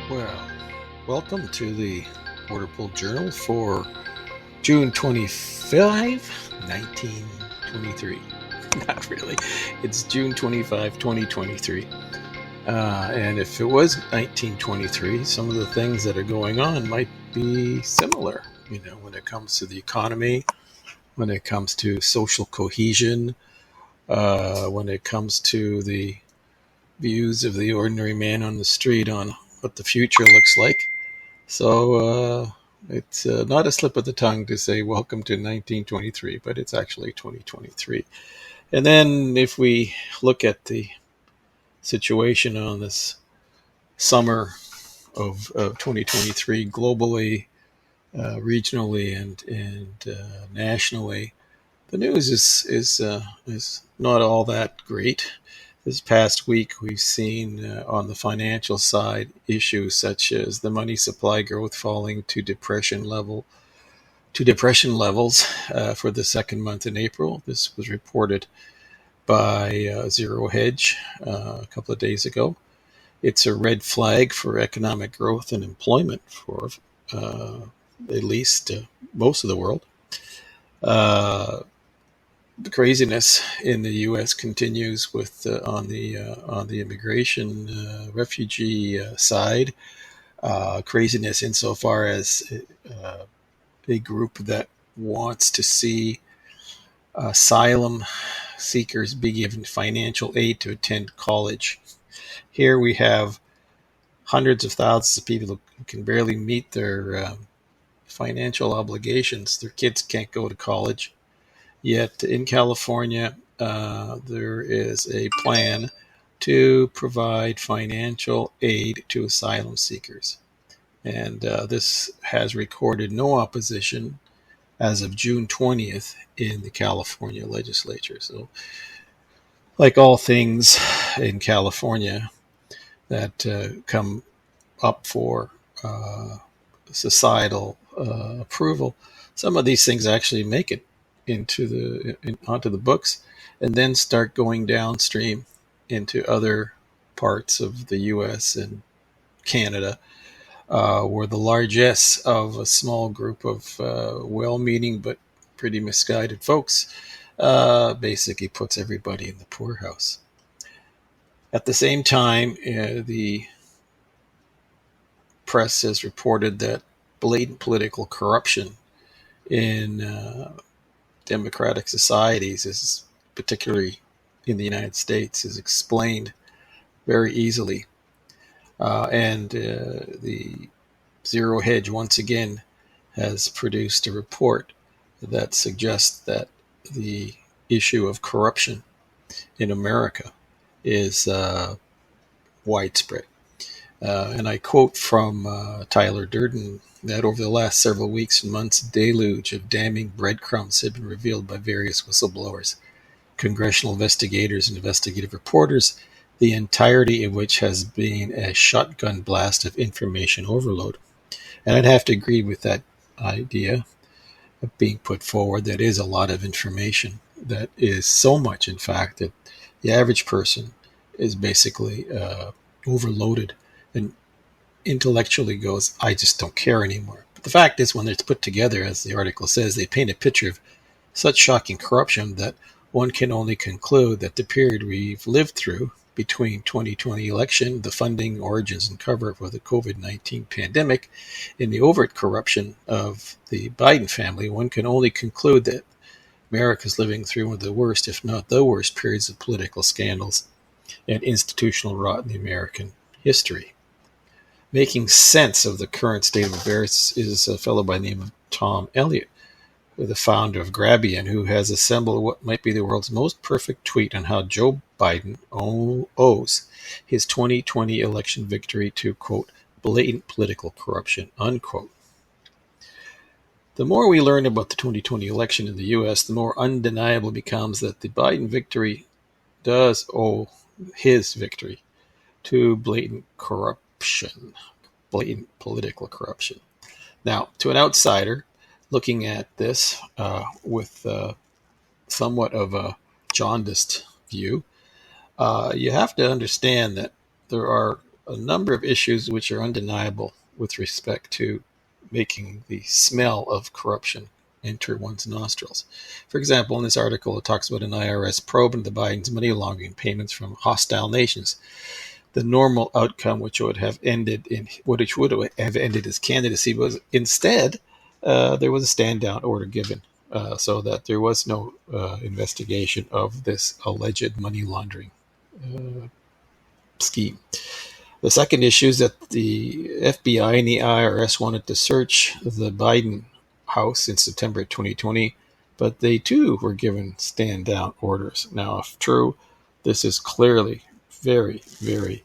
Well, welcome to the BORDERPOL Journal for June 25, 1923. Not really. It's June 25, 2023. And if it was 1923, some of the things that are going on might be similar, when it comes to the economy, when it comes to social cohesion, when it comes to the views of the ordinary man on the street on what the future looks like. So it's not a slip of the tongue to say welcome to 1923, but it's actually 2023. And then if we look at the situation on this summer of 2023 globally, regionally, and nationally, the news is not all that great. This past week, we've seen on the financial side issues such as the money supply growth falling to depression levels for the second month in April. This was reported by Zero Hedge a couple of days ago. It's a red flag for economic growth and employment for at least most of the world. Uh, the craziness in the U.S. continues with on the immigration refugee side. Craziness insofar as a group that wants to see asylum seekers be given financial aid to attend college. Here we have hundreds of thousands of people who can barely meet their financial obligations. Their kids can't go to college. Yet in California, there is a plan to provide financial aid to asylum seekers. And this has recorded no opposition as of June 20th in the California legislature. So, like all things in California that come up for societal approval, some of these things actually make it onto the books, and then start going downstream into other parts of the U.S. and Canada, where the largesse of a small group of well-meaning but pretty misguided folks basically puts everybody in the poorhouse. At the same time, the press has reported that blatant political corruption in democratic societies, is particularly in the United States, is explained very easily. And the Zero Hedge once again has produced a report that suggests that the issue of corruption in America is widespread. And I quote from Tyler Durden that over the last several weeks and months, a deluge of damning breadcrumbs have been revealed by various whistleblowers, congressional investigators, and investigative reporters, the entirety of which has been a shotgun blast of information overload. And I'd have to agree with that idea of being put forward. That is a lot of information. That is so much, in fact, that the average person is basically overloaded and intellectually goes, I just don't care anymore. But the fact is, when it's put together, as the article says, they paint a picture of such shocking corruption that one can only conclude that the period we've lived through between 2020 election, the funding, origins, and cover-up of the COVID-19 pandemic, and the overt corruption of the Biden family, one can only conclude that America is living through one of the worst, if not the worst, periods of political scandals and institutional rot in the American history. Making sense of the current state of affairs is a fellow by the name of Tom Elliott, the founder of Grabbian, who has assembled what might be the world's most perfect tweet on how Joe Biden owes his 2020 election victory to, quote, blatant political corruption, unquote. The more we learn about the 2020 election in the U.S., the more undeniable it becomes that the Biden victory does owe his victory to blatant corruption, blatant political corruption. Now, to an outsider looking at this with somewhat of a jaundiced view, you have to understand that there are a number of issues which are undeniable with respect to making the smell of corruption enter one's nostrils. For example, in this article, it talks about an IRS probe into Biden's money laundering payments from hostile nations. The normal outcome, which would have ended his candidacy, was instead there was a stand down order given, so that there was no investigation of this alleged money laundering scheme. The second issue is that the FBI and the IRS wanted to search the Biden house in September 2020, but they too were given stand down orders. Now, if true, this is clearly very, very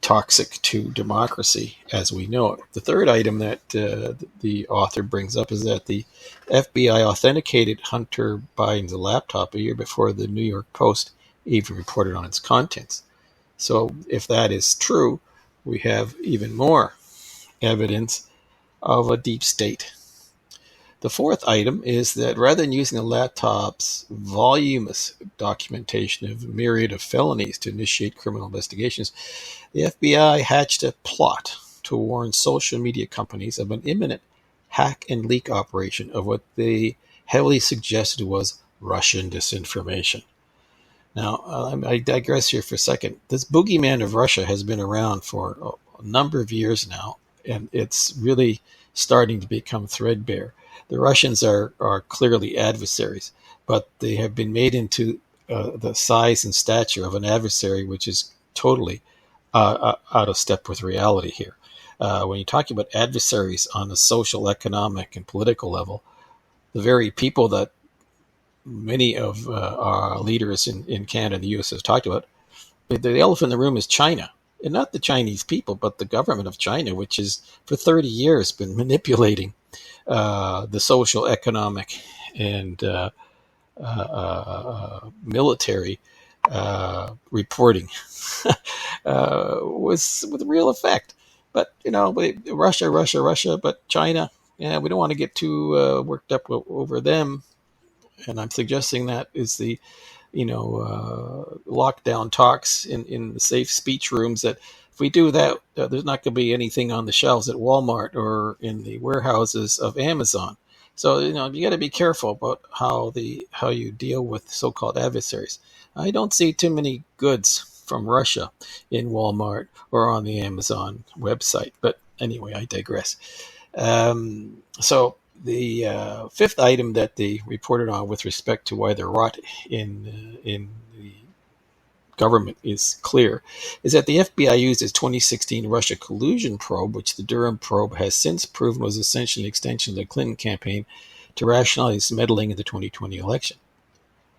toxic to democracy as we know it. The third item that the author brings up is that the FBI authenticated Hunter Biden's laptop a year before the New York Post even reported on its contents. So if that is true, we have even more evidence of a deep state. The fourth item is that rather than using the laptop's voluminous documentation of a myriad of felonies to initiate criminal investigations, the FBI hatched a plot to warn social media companies of an imminent hack and leak operation of what they heavily suggested was Russian disinformation. Now, I digress here for a second. This boogeyman of Russia has been around for a number of years now, and it's really starting to become threadbare. The Russians are clearly adversaries, but they have been made into the size and stature of an adversary, which is totally out of step with reality here. When you're talking about adversaries on the social, economic, and political level, the very people that many of our leaders in Canada and the U.S. have talked about, the elephant in the room is China. And not the Chinese people, but the government of China, which has for 30 years been manipulating the social, economic, and military reporting was with real effect. But, Russia, but China, yeah, we don't want to get too worked up over them. And I'm suggesting that is the, lockdown talks in the safe speech rooms, that if we do that, there's not going to be anything on the shelves at Walmart or in the warehouses of Amazon. So, you got to be careful about how you deal with so-called adversaries. I don't see too many goods from Russia in Walmart or on the Amazon website. But anyway, I digress. So the fifth item that they reported on with respect to why they're rot in the government is clear, is that the FBI used its 2016 Russia collusion probe, which the Durham probe has since proven was essentially an extension of the Clinton campaign, to rationalize meddling in the 2020 election.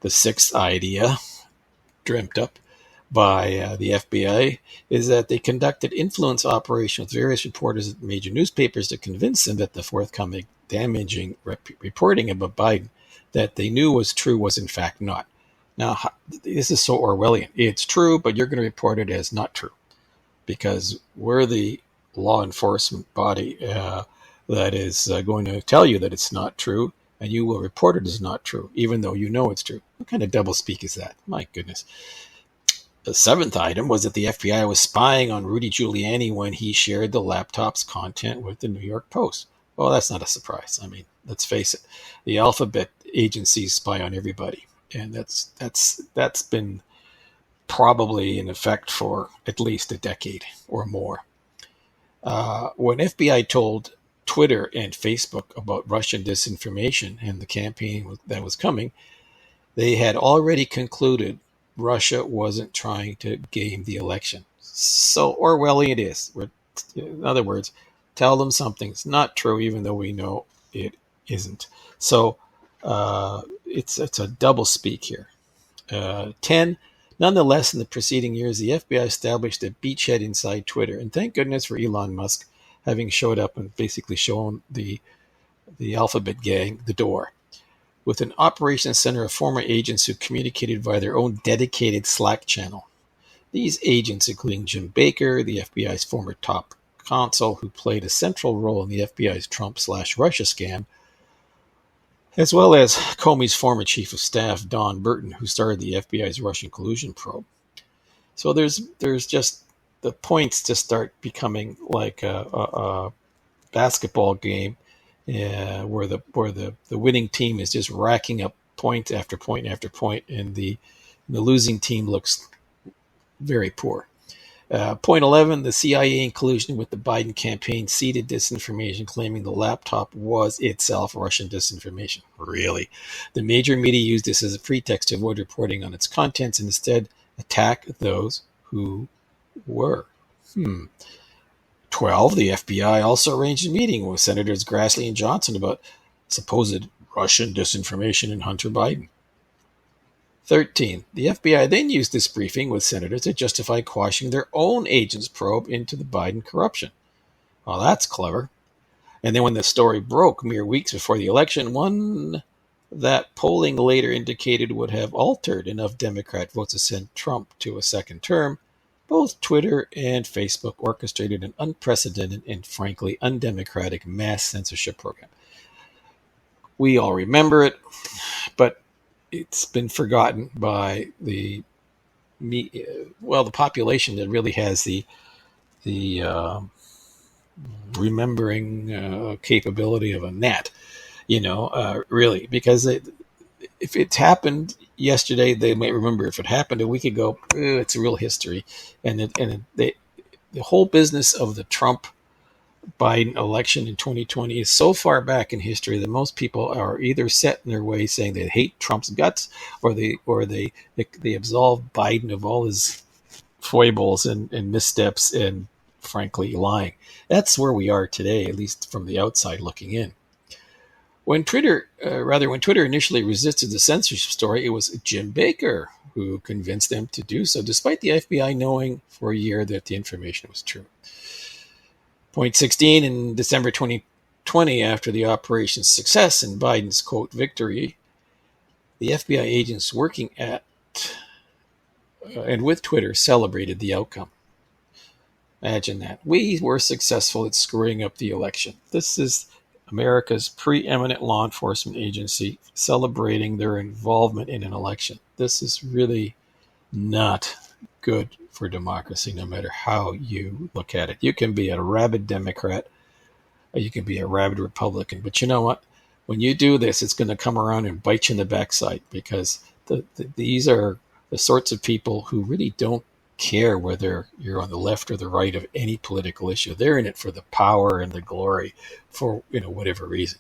The sixth idea, dreamt up by the FBI, is that they conducted influence operations with various reporters at major newspapers to convince them that the forthcoming damaging reporting about Biden that they knew was true was in fact not. Now, this is so Orwellian. It's true, but you're going to report it as not true because we're the law enforcement body that is going to tell you that it's not true, and you will report it as not true, even though you know it's true. What kind of doublespeak is that? My goodness. The seventh item was that the FBI was spying on Rudy Giuliani when he shared the laptop's content with the New York Post. Well, that's not a surprise. I mean, let's face it. The alphabet agencies spy on everybody. And that's been probably in effect for at least a decade or more. When FBI told Twitter and Facebook about Russian disinformation and the campaign that was coming, they had already concluded Russia wasn't trying to game the election. So Orwellian it is. In other words, tell them something's not true, even though we know it isn't. So it's a double speak here. 10. Nonetheless, in the preceding years, the FBI established a beachhead inside Twitter, and thank goodness for Elon Musk having showed up and basically shown the alphabet gang the door, with an operations center of former agents who communicated via their own dedicated Slack channel. These agents, including Jim Baker, the FBI's former top counsel who played a central role in the FBI's Trump/Russia scam, as well as Comey's former chief of staff, Don Burton, who started the FBI's Russian collusion probe. So there's just the points just start becoming like a basketball game, where the winning team is just racking up point after point after point, and the losing team looks very poor. Point 11, the CIA in collusion with the Biden campaign seeded disinformation, claiming the laptop was itself Russian disinformation. Really? The major media used this as a pretext to avoid reporting on its contents and instead attack those who were. 12, the FBI also arranged a meeting with Senators Grassley and Johnson about supposed Russian disinformation in Hunter Biden. 13. The FBI then used this briefing with senators to justify quashing their own agents' probe into the Biden corruption. Well, that's clever. And then when the story broke mere weeks before the election, one that polling later indicated would have altered enough Democrat votes to send Trump to a second term, both Twitter and Facebook orchestrated an unprecedented and frankly undemocratic mass censorship program. We all remember it, but it's been forgotten by the population that really has the remembering capability of a gnat, really, because if it's happened yesterday, they might remember. If it happened a week ago, it's a real history. And the whole business of the Trump Biden election in 2020 is so far back in history that most people are either set in their way saying they hate Trump's guts, or they absolve Biden of all his foibles and missteps and frankly lying. That's where we are today, at least from the outside looking in. When Twitter initially resisted the censorship story, it was Jim Baker who convinced them to do so, despite the FBI knowing for a year that the information was true. Point 16, in December 2020, after the operation's success and Biden's, quote, victory, the FBI agents working at and with Twitter celebrated the outcome. Imagine that. We were successful at screwing up the election. This is America's preeminent law enforcement agency celebrating their involvement in an election. This is really not good for democracy, no matter how you look at it. You can be a rabid Democrat, or you can be a rabid Republican, but you know what? When you do this, it's going to come around and bite you in the backside, because these are the sorts of people who really don't care whether you're on the left or the right of any political issue. They're in it for the power and the glory for whatever reason.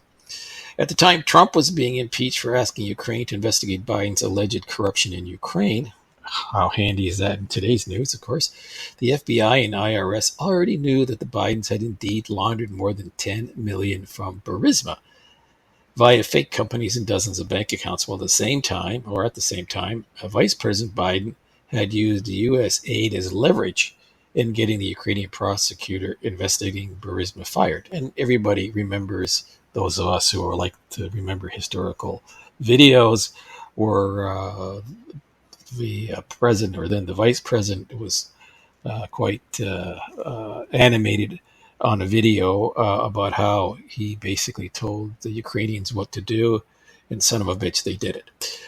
At the time Trump was being impeached for asking Ukraine to investigate Biden's alleged corruption in Ukraine, how handy is that in today's news, of course, the FBI and IRS already knew that the Bidens had indeed laundered more than $10 million from Burisma via fake companies and dozens of bank accounts, while at the same time, Vice President Biden had used U.S. aid as leverage in getting the Ukrainian prosecutor investigating Burisma fired. And everybody remembers, those of us who like to remember historical videos, where the president, or then the vice president, was quite animated on a video about how he basically told the Ukrainians what to do, and son of a bitch, they did it.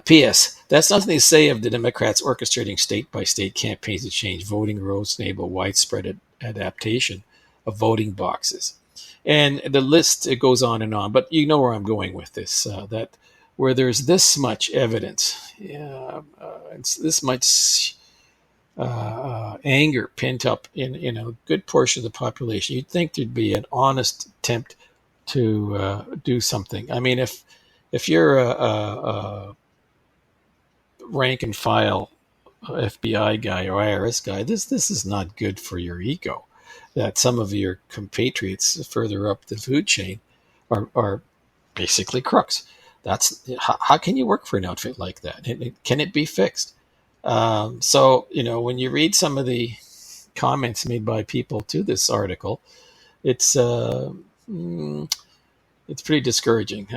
P.S. That's nothing to say of the Democrats orchestrating state-by-state campaigns to change voting rules to enable widespread adaptation of voting boxes. And the list, it goes on and on, but you know where I'm going with this, that where there's this much evidence, this much anger pent up in a good portion of the population, you'd think there'd be an honest attempt to do something. I mean, if you're a rank and file FBI guy or IRS guy, this is not good for your ego. That some of your compatriots further up the food chain are basically crooks. How can you work for an outfit like that? Can it be fixed? So when you read some of the comments made by people to this article, it's pretty discouraging.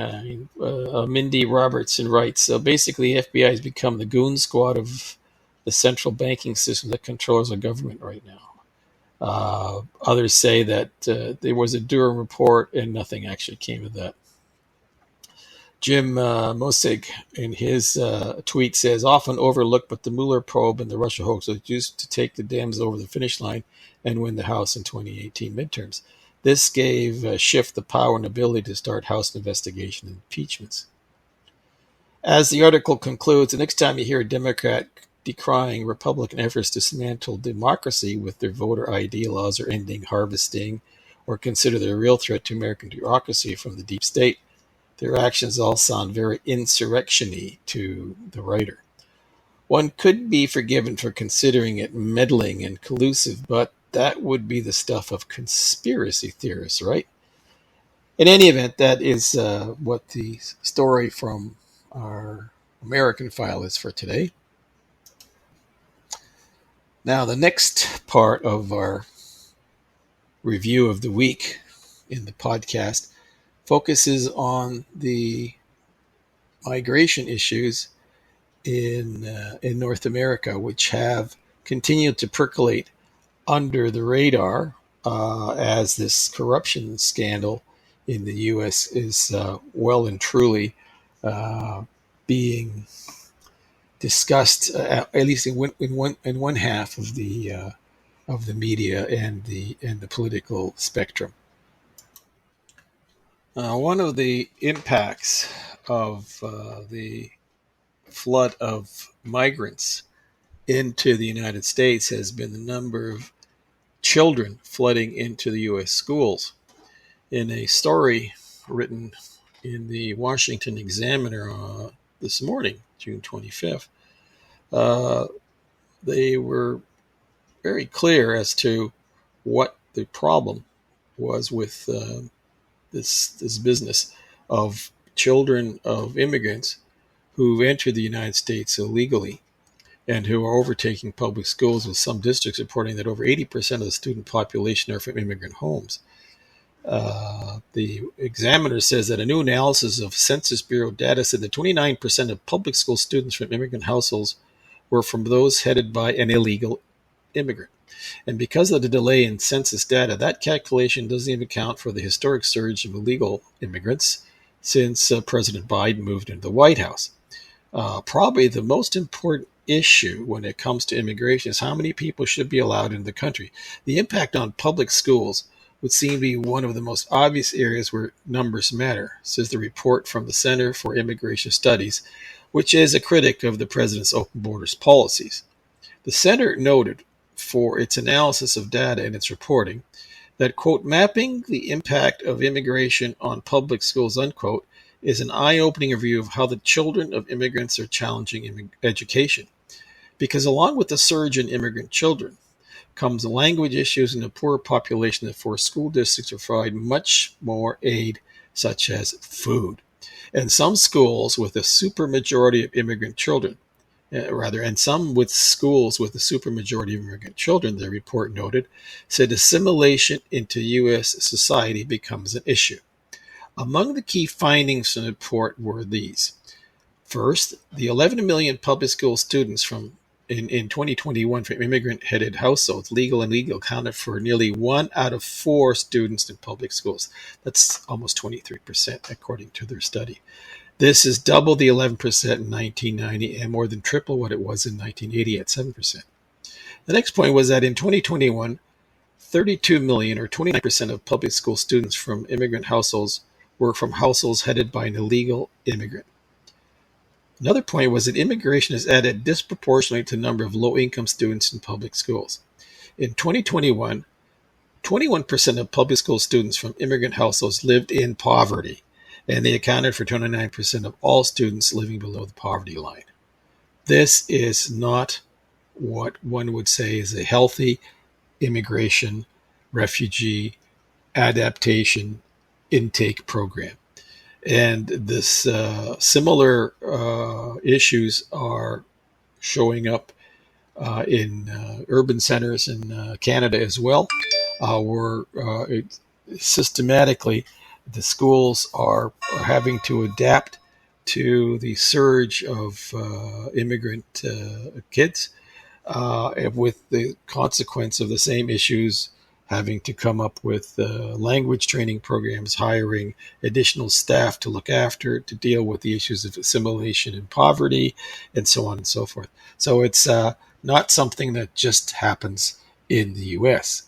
Mindy Robertson writes, so basically FBI has become the goon squad of the central banking system that controls the government right now. Others say that there was a Durham report and nothing actually came of that. Jim Mosig in his tweet says, often overlooked, but the Mueller probe and the Russia hoax was used to take the Dems over the finish line and win the House in 2018 midterms. This gave Schiff the power and ability to start House investigation and impeachments. As the article concludes, the next time you hear a Democrat decrying Republican efforts to dismantle democracy with their voter ID laws or ending harvesting, or consider the real threat to American bureaucracy from the deep state, their actions all sound very insurrection-y to the writer. One could be forgiven for considering it meddling and collusive, but that would be the stuff of conspiracy theorists, right? In any event, that is what the story from our American file is for today. Now, the next part of our review of the week in the podcast focuses on the migration issues in North America, which have continued to percolate under the radar as this corruption scandal in the U.S. is well and truly being discussed, at least in one half of the media and the political spectrum. One of the impacts of the flood of migrants into the United States has been the number of children flooding into the U.S. schools. In a story written in the Washington Examiner this morning, June 25th, they were very clear as to what the problem was with this business of children of immigrants who've entered the United States illegally and who are overtaking public schools, with some districts reporting that over 80% of the student population are from immigrant homes. The Examiner says that a new analysis of Census Bureau data said that 29% of public school students from immigrant households were from those headed by an illegal immigrant. And because of the delay in census data, that calculation doesn't even account for the historic surge of illegal immigrants since President Biden moved into the White House. Probably the most important issue when it comes to immigration is how many people should be allowed in the country. The impact on public schools would seem to be one of the most obvious areas where numbers matter, says the report from the Center for Immigration Studies, which is a critic of the president's open borders policies. The center noted for its analysis of data and its reporting that, quote, mapping the impact of immigration on public schools, unquote, is an eye-opening review of how the children of immigrants are challenging education. Because along with the surge in immigrant children comes the language issues and a poor population that force school districts to provide much more aid, such as food. And some schools with a supermajority of immigrant children, and some with schools with a supermajority of immigrant children, the report noted, said assimilation into U.S. society becomes an issue. Among the key findings from the report were these. First, the 11 million public school students in 2021 from immigrant-headed households, legal and illegal, accounted for nearly 1 out of 4 students in public schools. That's almost 23%, according to their study. This is double the 11% in 1990 and more than triple what it was in 1980 at 7%. The next point was that in 2021, 32 million, or 29% of public school students from immigrant households were from households headed by an illegal immigrant. Another point was that immigration has added disproportionately to the number of low-income students in public schools. In 2021, 21% of public school students from immigrant households lived in poverty, and they accounted for 29% of all students living below the poverty line. This is not what one would say is a healthy immigration, refugee, adaptation, intake program. And this similar issues are showing up in urban centers in Canada as well, where systematically the schools are having to adapt to the surge of immigrant kids, with the consequence of the same issues having to come up with language training programs, hiring additional staff to look after it, to deal with the issues of assimilation and poverty, and so on and so forth. So it's not something that just happens in the US.